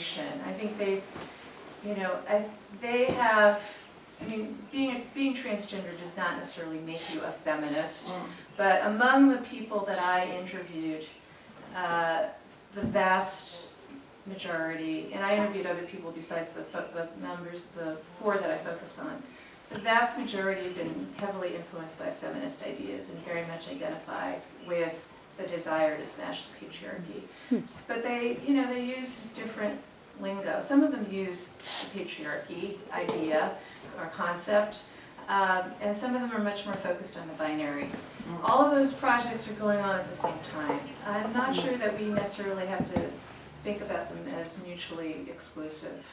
generation. I think they have, I mean, being transgender does not necessarily make you a feminist, but among the people that I interviewed, the vast majority, and I interviewed other people besides the members, the 4 that I focused on, the vast majority have been heavily influenced by feminist ideas and very much identify with the desire to smash the patriarchy. But they use different lingo. Some of them use the patriarchy idea or concept, and some of them are much more focused on the binary. All of those projects are going on at the same time. I'm not sure that we necessarily have to think about them as mutually exclusive.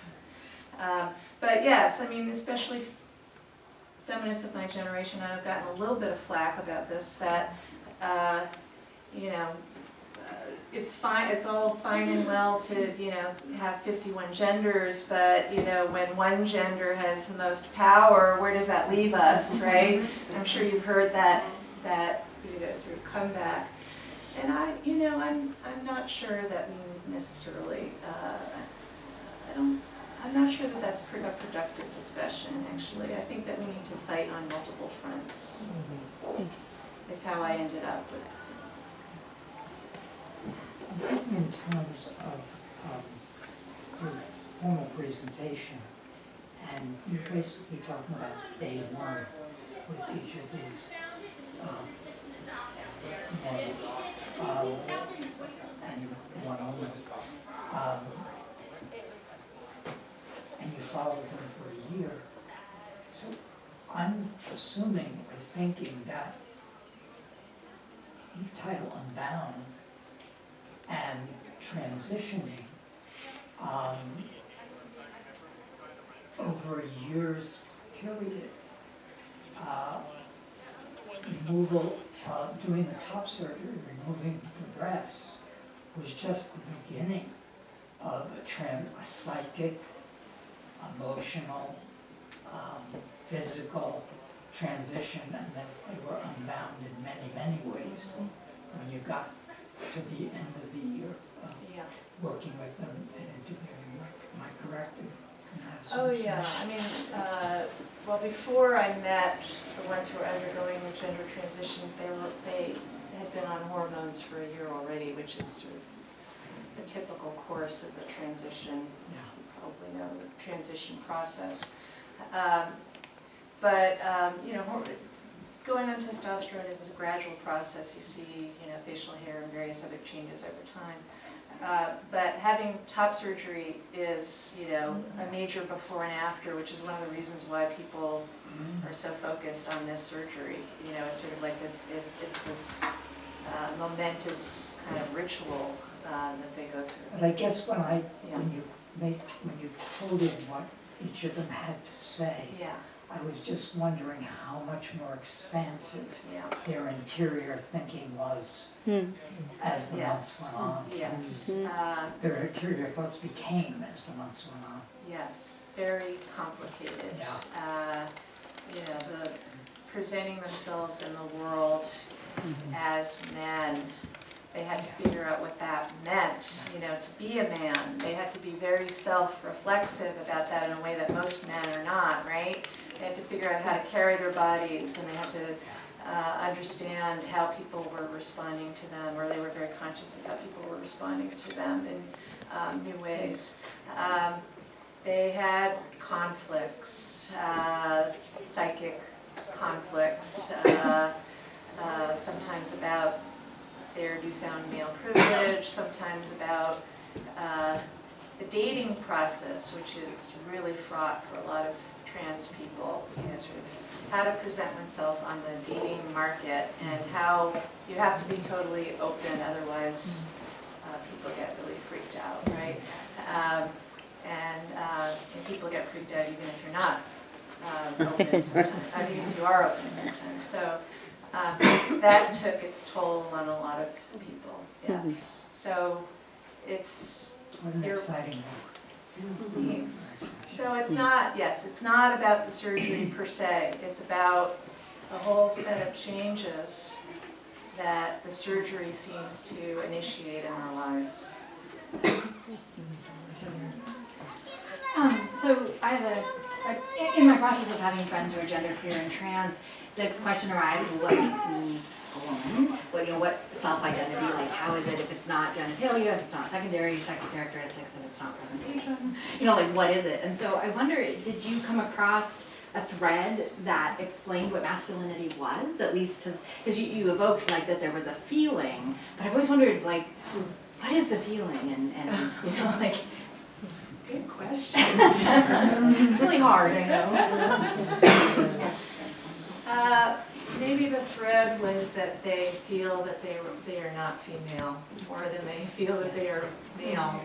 But yes, I mean, especially feminists of my generation, I've gotten a little bit of flack about this, that it's fine, it's all fine and well to, have 51 genders, but, when one gender has the most power, where does that leave us, right? I'm sure you've heard that sort of comeback. And I'm not sure that we necessarily, I'm not sure that that's a productive discussion, actually. I think that we need to fight on multiple fronts, is how I ended up with it. In terms of the formal presentation, and you're basically talking about day 1 with each of these men, and one woman, and you followed them for a year. So I'm assuming or thinking that you title Unbound and transitioning over a year's period, removal, doing the top surgery, removing the breasts, was just the beginning of a psychic, emotional, physical transition, and that they were unbound in many, many ways when you got to the end of the year of working with them and interviewing. Am I correct in that assumption? Oh yeah, I mean, well, before I met the ones who were undergoing the gender transitions, they had been on hormones for a year already, which is sort of the typical course of the transition. Yeah. You probably know the transition process. Going on testosterone is a gradual process. You see, facial hair and various other changes over time. But having top surgery is, a major before and after, which is one of the reasons why people are so focused on this surgery. It's sort of like this, it's this momentous kind of ritual that they go through. But I guess when you quoted what each of them had to say, I was just wondering how much more expansive their interior thinking was as the months went on. Yes. Their interior thoughts became as the months went on. Yes, very complicated. The presenting themselves in the world as men. They had to figure out what that meant, to be a man. They had to be very self-reflexive about that in a way that most men are not, right? They had to figure out how to carry their bodies, and they had to understand how people were responding to them, or they were very conscious of how people were responding to them in new ways. They had conflicts, psychic conflicts, sometimes about their newfound male privilege, sometimes about the dating process, which is really fraught for a lot of trans people, sort of how to present oneself on the dating market, and how you have to be totally open, otherwise people get really freaked out, right? And people get freaked out even if you're not open sometimes. I mean, if you are open sometimes. So that took its toll on a lot of people, yes. So it's... What an exciting book. Thanks. So it's not about the surgery per se. It's about a whole set of changes that the surgery seems to initiate in our lives. I have in my process of having friends who are genderqueer and trans, the question arises, well, what makes me a woman? What self-identity, like how is it if it's not genitalia, if it's not secondary sex characteristics, if it's not presentation, like what is it? And so I wonder, did you come across a thread that explained what masculinity was, at least to, because you evoked like that there was a feeling, but I've always wondered like, what is the feeling and like, good questions. It's really hard, I know. Maybe the thread was that they feel that they are not female more than they feel that they are male.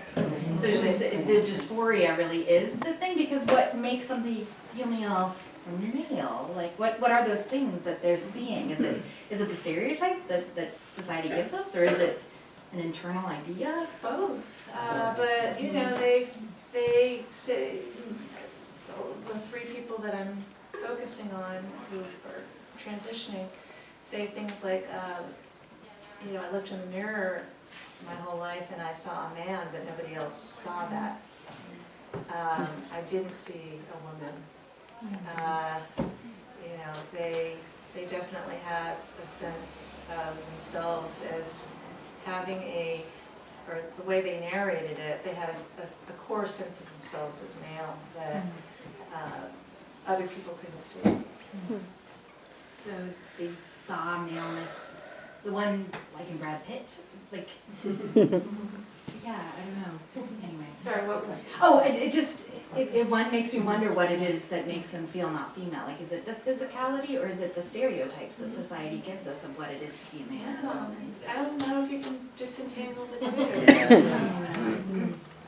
So it's just the dysphoria really is the thing, because what makes somebody feel male or male? Like what are those things that they're seeing? Is it the stereotypes that society gives us, or is it an internal idea? Both. But they say, the three people that I'm focusing on who are transitioning say things like, I looked in the mirror my whole life and I saw a man, but nobody else saw that. I didn't see a woman. They definitely had a sense of themselves as having or the way they narrated it, they had a core sense of themselves as male that other people couldn't see. So they saw maleness, the one like in Brad Pitt, like, yeah, I don't know. Anyway. Sorry, what was? Oh, it makes me wonder what it is that makes them feel not female. Like, is it the physicality or is it the stereotypes that society gives us of what it is to be a man? I don't know if you can disentangle the two.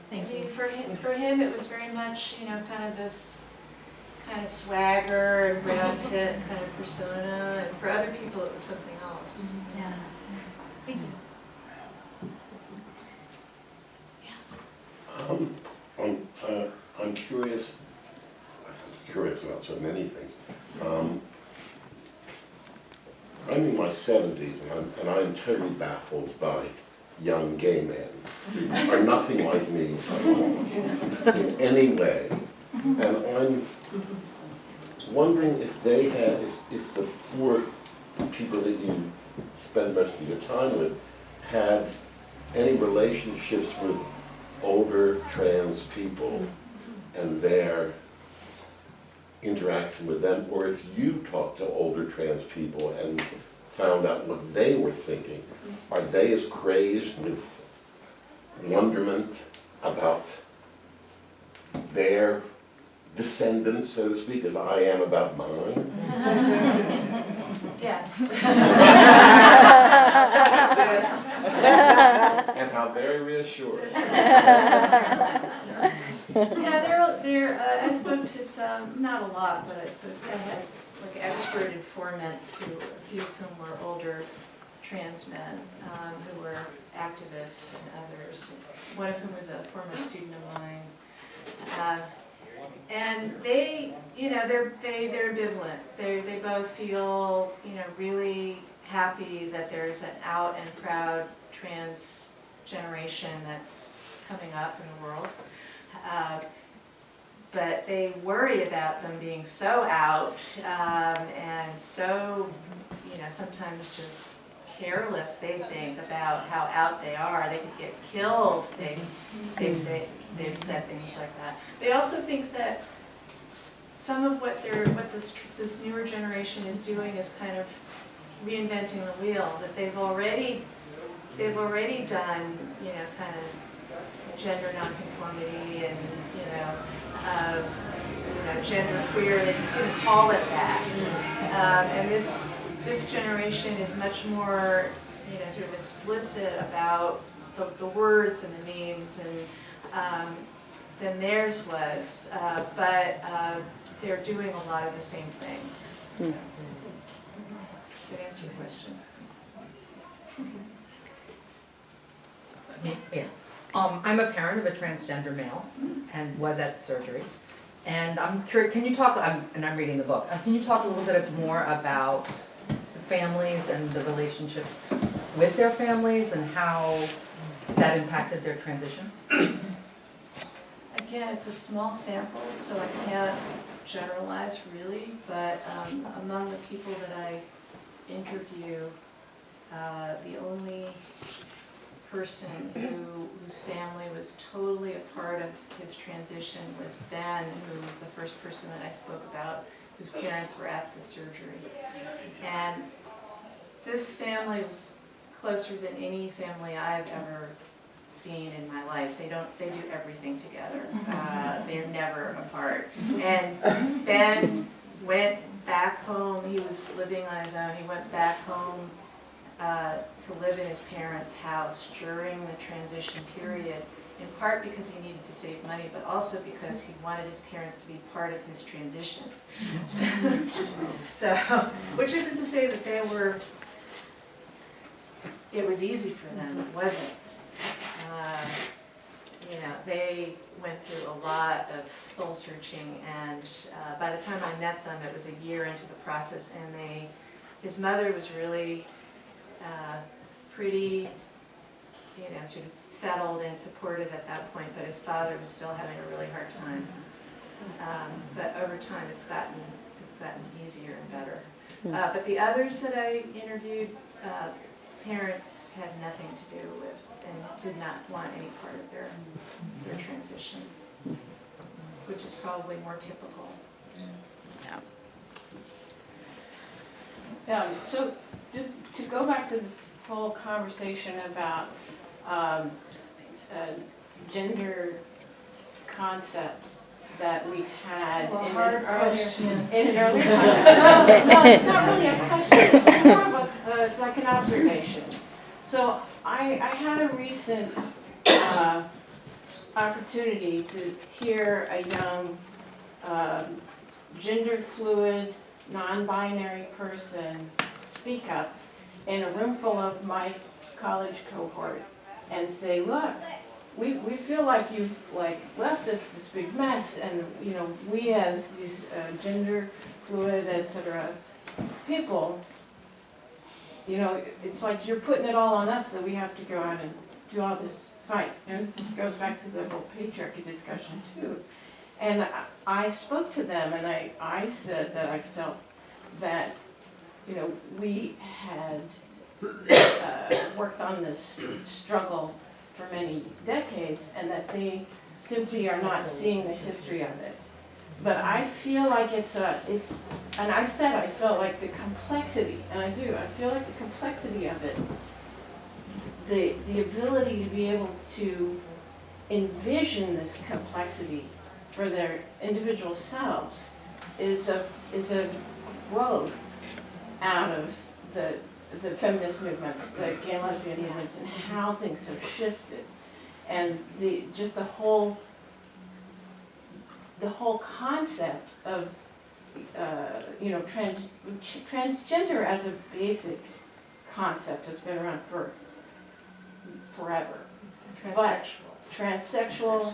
Thank you. For him, it was very much, kind of this kind of swagger and Brad Pitt kind of persona, and for other people, it was something else. Yeah. Thank you. I'm curious about so many things. I'm in my 70s, and I'm totally baffled by young gay men. Are nothing like me at all, in any way. And I'm wondering if the poor people that you spend most of your time with had any relationships with older trans people and their interaction with them, or if you talked to older trans people and found out what they were thinking. Are they as crazed with wonderment about their descendants, so to speak, as I am about mine? Yes. And how very reassuring. I spoke to some, not a lot, but I had like expert informants a few of whom were older trans men who were activists and others. One of whom was a former student of mine. And they're ambivalent. They both feel, really happy that there's an out and proud trans generation that's coming up in the world. But they worry about them being so out and so, sometimes just careless, they think, about how out they are. They could get killed. They've said things like that. They also think that some of what this newer generation is doing is kind of reinventing the wheel. That they've already done, kind of gender nonconformity and gender queer. They just didn't call it that. And this generation is much more, sort of explicit about the words and the names and than theirs was, but they're doing a lot of the same things. So, does that answer your question? Yeah. I'm a parent of a transgender male and was at surgery. And I'm curious, can you talk, and I'm reading the book, can you talk a little bit more about the families and the relationship with their families and how that impacted their transition? again, it's a small sample, so I can't generalize really, but among the people that I interview, the only person whose family was totally a part of his transition was Ben, who was the first person that I spoke about, whose parents were at the surgery. And this family was closer than any family I've ever seen in my life. They do everything together. They're never apart. And Ben went back home. He was living on his own. He went back home to live in his parents' house during the transition period, in part because he needed to save money, but also because he wanted his parents to be part of his transition. So, which isn't to say that it was easy for them. It wasn't. They went through a lot of soul searching, and by the time I met them, it was a year into the process, and his mother was really pretty, sort of settled and supportive at that point, but his father was still having a really hard time. But over time, it's gotten easier and better. But the others that I interviewed, parents had nothing to do with and did not want any part of their transition, which is probably more typical. So to go back to this whole conversation about gender concepts that we had in an earlier time. No, it's not really a question. It's more of like an observation. So I had a recent opportunity to hear a young gender fluid, non-binary person speak up in a room full of my college cohort and say, look, we feel like you've left us this big mess, and we as these gender fluid, etc. people, it's like you're putting it all on us that we have to go out and do all this fight. This goes back to the whole patriarchy discussion too. And I spoke to them, and I said that I felt that we had worked on this struggle for many decades, and that they simply are not seeing the history of it. But I feel like and I said I felt like the complexity, and I feel like the complexity of it, the ability to be able to envision this complexity for their individual selves is a growth out of the feminist movements, the gay and lesbian movements, and how things have shifted, and the whole concept of transgender as a basic concept has been around for forever. Transsexual,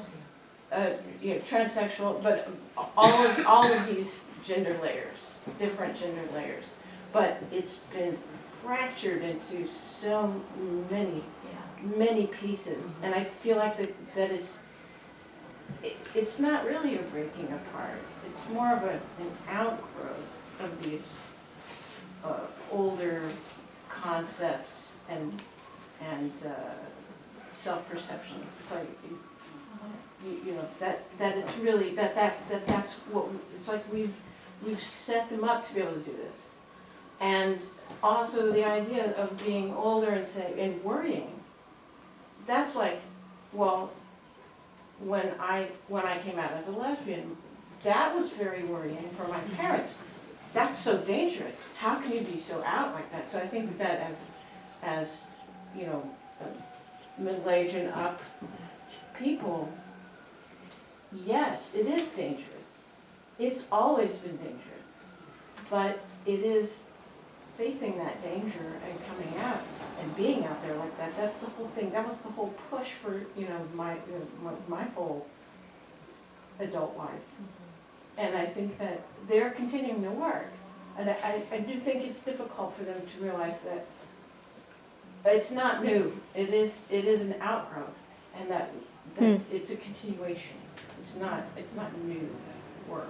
transsexual, but all of these gender layers, different gender layers, but it's been fractured into so many pieces, and I feel like that it's not really a breaking apart. It's more of an outgrowth of these older concepts and self-perceptions. It's like that it's really that's what it's like we've set them up to be able to do this. And also the idea of being older and worrying. That's like, well, when I came out as a lesbian, that was very worrying for my parents. That's so dangerous. How can you be so out like that? So I think that as middle-aged and up people, yes, it is dangerous. It's always been dangerous, but it is facing that danger and coming out and being out there like that. That's the whole thing. That was the whole push for my whole adult life. And I think that they're continuing to work. And I do think it's difficult for them to realize that it's not new. It is an outgrowth, and that it's a continuation. It's not new work.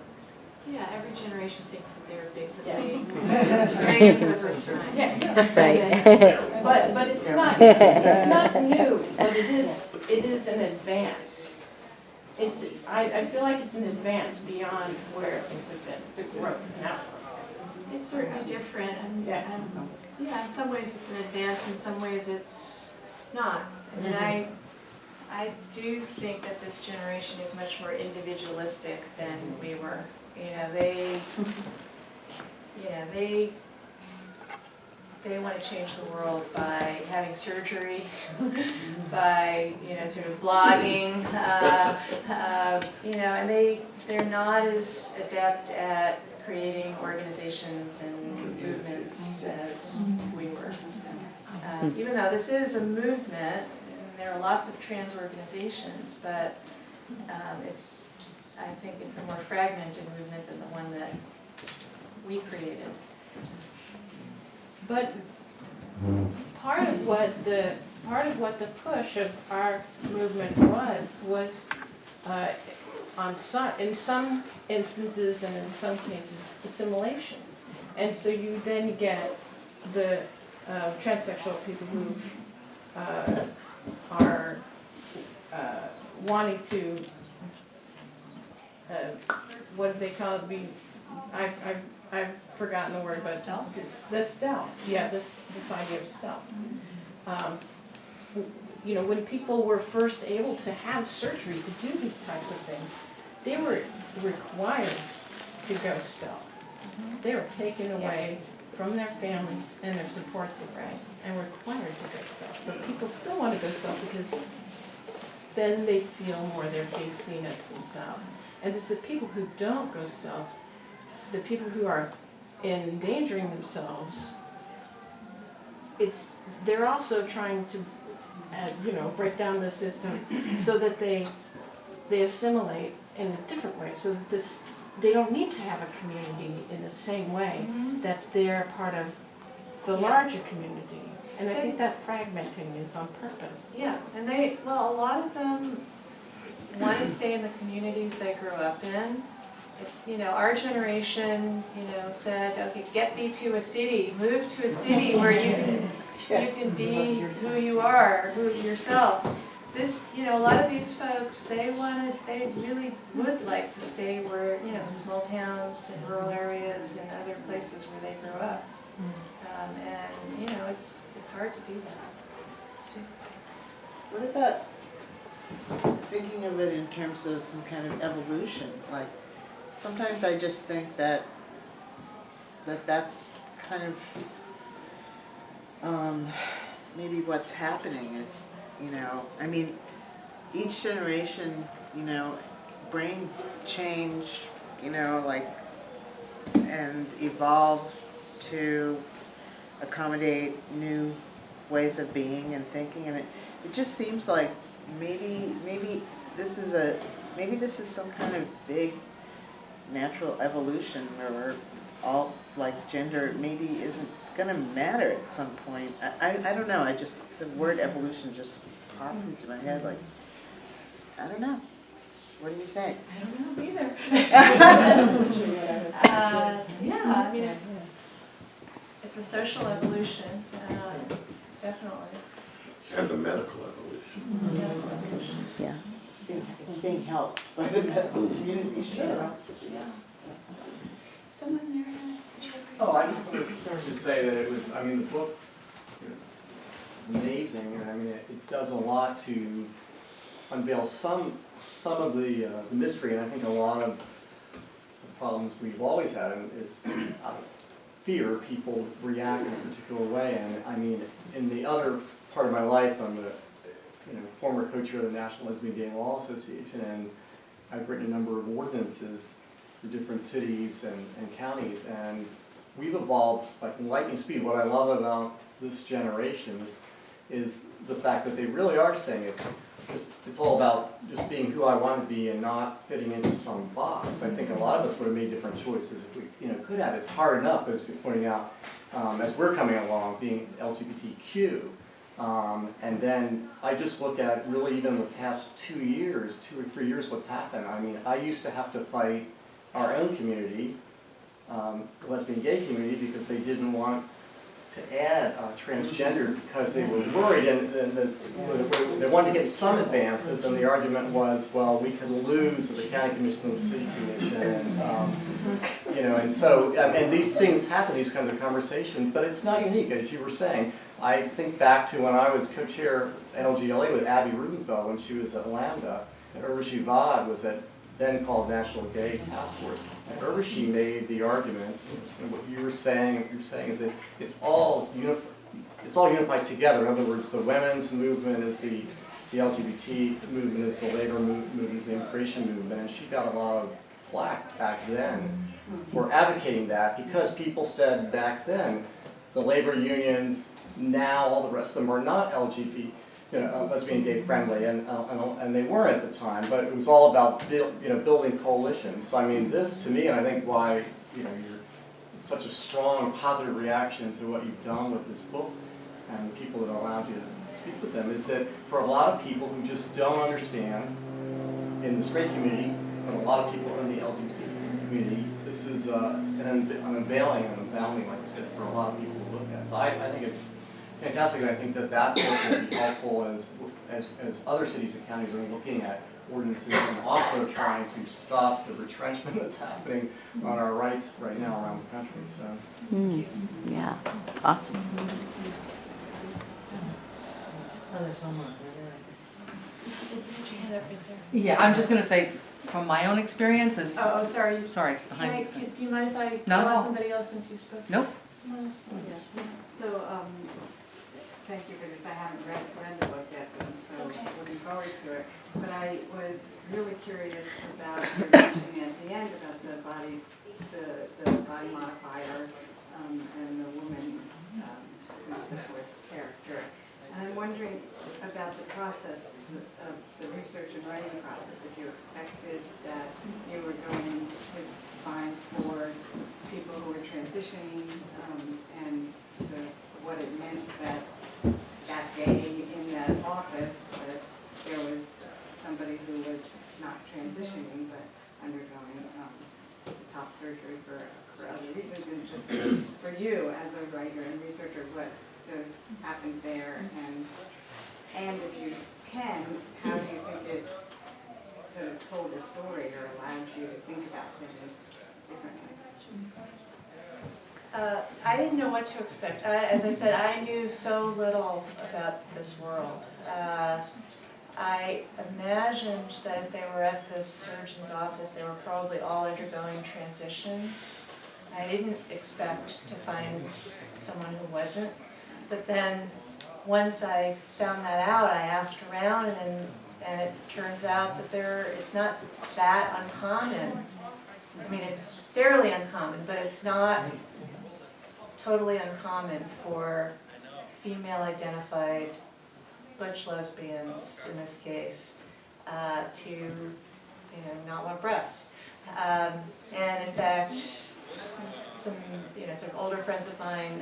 Yeah, every generation thinks that they're basically Yeah. doing it for the first time. Yeah. But it's not new, but it is an advance. I feel like it's an advance beyond where things have been. It's a growth now. It's certainly different, and Yeah. yeah, in some ways it's an advance, in some ways it's not. I mean, I do think that this generation is much more individualistic than we were. They want to change the world by having surgery, by, sort of blogging, and they're not as adept at creating organizations and movements as we were. Even though this is a movement, and there are lots of trans organizations, but I think it's a more fragmented movement than the one that we created. But part of what the push of our movement was in some instances and in some cases assimilation, and so you then get the transsexual people who are wanting to what do they call it? I've forgotten the word, but Stealth? The stealth. Yeah, this idea of stealth. When people were first able to have surgery to do these types of things, they were required to go stealth. They were taken away from their families and their support systems and were required to go stealth. But people still want to go stealth because then they feel more they're being seen as themselves. And it's the people who don't go stealth, the people who are endangering themselves, they're also trying to break down the system so that they assimilate in a different way, so that they don't need to have a community in the same way that they're part of the larger community. And I think that fragmenting is on purpose. Yeah, and a lot of them want to stay in the communities they grew up in. It's, our generation, said, okay, get thee to a city, move to a city where you can be who you are, who yourself. This, a lot of these folks, they really would like to stay where, the small towns and rural areas and other places where they grew up. And, it's hard to do that. So, What about thinking of it in terms of some kind of evolution? Like, sometimes I just think that's kind of maybe what's happening is, each generation, brains change, and evolve to accommodate new ways of being and thinking, and it just seems like maybe this is some kind of big natural evolution where we're all like gender maybe isn't gonna matter at some point. I don't know, the word evolution just popped into my head, like, I don't know. What do you think? I don't know either. It's a social evolution, definitely. And a medical evolution. Yeah. It's being helped by the medical community, sure. Yes. Someone there had Oh, I just wanted to say that the book is amazing, and it does a lot to unveil some of the mystery, and I think a lot of the problems we've always had is out of fear, people react in a particular way, and in the other part of my life, I'm a former co-chair of the National Lesbian Gay Law Association, and I've written a number of ordinances for different cities and counties, and we've evolved like lightning speed. What I love about this generation is the fact that they really are saying it's all about just being who I want to be and not fitting into some box. I think a lot of us would have made different choices if we could have. It's hard enough, as you're pointing out, as we're coming along, being LGBTQ. And then I just look at really even the past 2 years, 2 or 3 years, what's happened. I mean, I used to have to fight our own community, the lesbian gay community, because they didn't want to add transgender because they were worried and they wanted to get some advances, and the argument was, well, we could lose the county commission and the city commission, and you know, and so and these things happen, these kinds of conversations, but it's not unique, as you were saying. I think back to when I was co-chair at LGLA with Abby Rubenfeld when she was at Lambda, and Urvashi Vaughn was at then called National Gay Task Force. And Urvashi made the argument, and what you were saying is that it's all unified together. In other words, the women's movement is the LGBT movement is the labor movement is the immigration movement, and she got a lot of flack back then for advocating that, because people said back then the labor unions, now all the rest of them are not LGBT, lesbian, gay friendly, and they were at the time, but it was all about building coalitions. So I mean, this to me, and I think why you're such a strong positive reaction to what you've done with this book and the people that allowed you to speak with them, is that for a lot of people who just don't understand in the straight community, and a lot of people in the LGBT community, this is an unveiling and unbounding, like you said, for a lot of people to look at. So I think it's fantastic, and I think that book will be helpful as other cities and counties are looking at ordinances and also trying to stop the retrenchment that's happening on our rights right now around the country. So, Yeah, awesome. Yeah, I'm just gonna say, from my own experiences. Oh, sorry. Sorry, Can behind I, you. do you mind if I Not at call all. on somebody else since you spoke? Nope. Someone else? Yeah. So, thank you for this. I haven't read the book yet, but I'm so looking forward to it. But I was really curious about your mentioning at the end about the body modifier, and the woman who's the fourth character. And I'm wondering about the process of the research and writing process. If you expected that you were going to find for people who were transitioning, and sort of what it meant that day in that office that there was somebody who was not transitioning but undergoing top surgery for other reasons, and just for you as a writer and researcher, what sort of happened there, and if you can, how do you think it sort of told the story or allowed you to think about things differently? I didn't know what to expect. As I said, I knew so little about this world. I imagined that if they were at this surgeon's office, they were probably all undergoing transitions. I didn't expect to find someone who wasn't. But then, once I found that out, I asked around, and it turns out that it's not that uncommon. I mean, it's fairly uncommon, but it's not totally uncommon for female-identified butch lesbians, in this case, to not want breasts. And in fact, some sort of older friends of mine,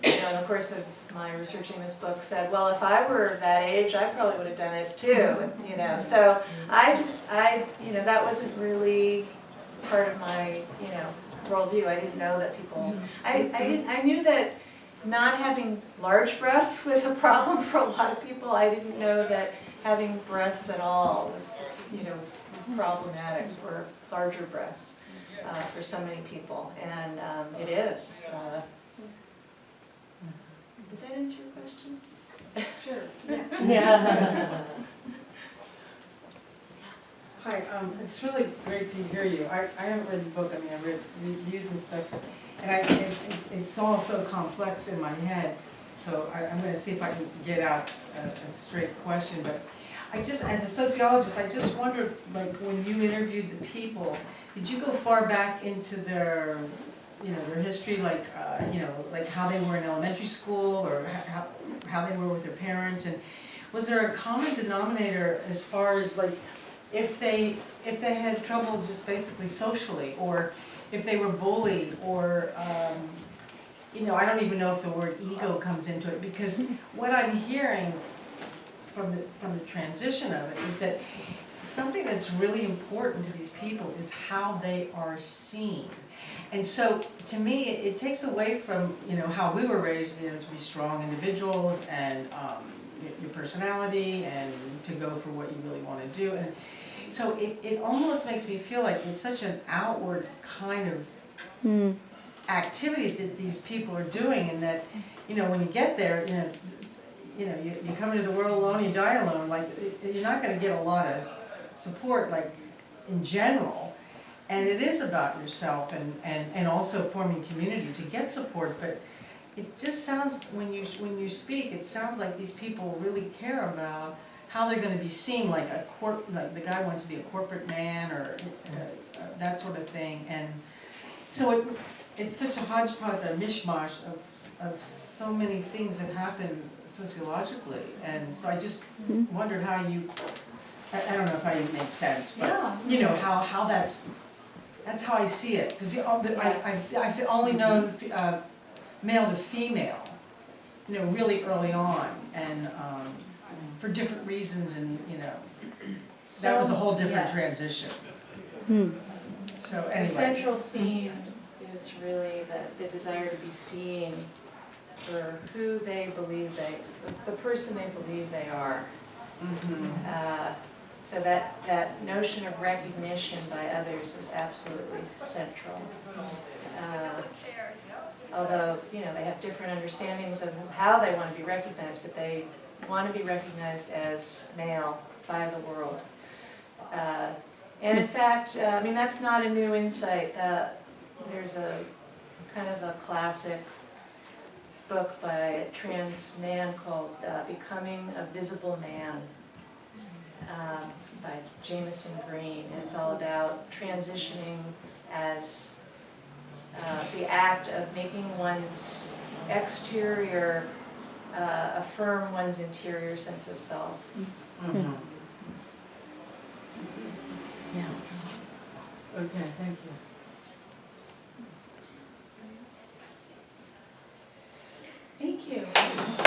in the course of my researching this book, said, well, if I were that age, I probably would have done it too. So that wasn't really part of my worldview. I didn't know that people. I knew that not having large breasts was a problem for a lot of people. I didn't know that having breasts at all was problematic for larger breasts for so many people, and it is. Does that answer your question? Sure. Yeah. Hi, it's really great to hear you. I haven't read the book. I mean, I read reviews and stuff, and it's all so complex in my head. So I'm going to see if I can get out a straight question. But as a sociologist, I just wondered, like, when you interviewed the people, did you go far back into their history, like how they were in elementary school, or how they were with their parents, and was there a common denominator as far as, like, if they had trouble just basically socially, or if they were bullied, or I don't even know if the word ego comes into it, because what I'm hearing from the transition of it is that something that's really important to these people is how they are seen. And so, to me, it takes away from, how we were raised, to be strong individuals and your personality and to go for what you really want to do. And so it almost makes me feel like it's such an outward kind of activity that these people are doing, and that, when you get there, you come into the world alone, you die alone, like, you're not gonna get a lot of support, like, in general. And it is about yourself and also forming community to get support, but it just sounds, when you speak, it sounds like these people really care about how they're gonna be seen, like like the guy wants to be a corporate man, or that sort of thing. And so it's such a hodgepodge, a mishmash of so many things that happen sociologically. And so I just wondered how I don't know if I even made sense, but how that's how I see it. Because I've only known male to female, really early on, and for different reasons, and that was a whole different transition. So anyway. The central theme is really the desire to be seen for who they believe the person they believe they are. So that notion of recognition by others is absolutely central. Although, they have different understandings of how they want to be recognized, but they want to be recognized as male by the world. And in fact, that's not a new insight. There's a kind of a classic book by a trans man called Becoming a Visible Man, by Jameson Green. And it's all about transitioning as the act of making one's exterior affirm one's interior sense of self. Yeah. Okay, thank you. Thank you.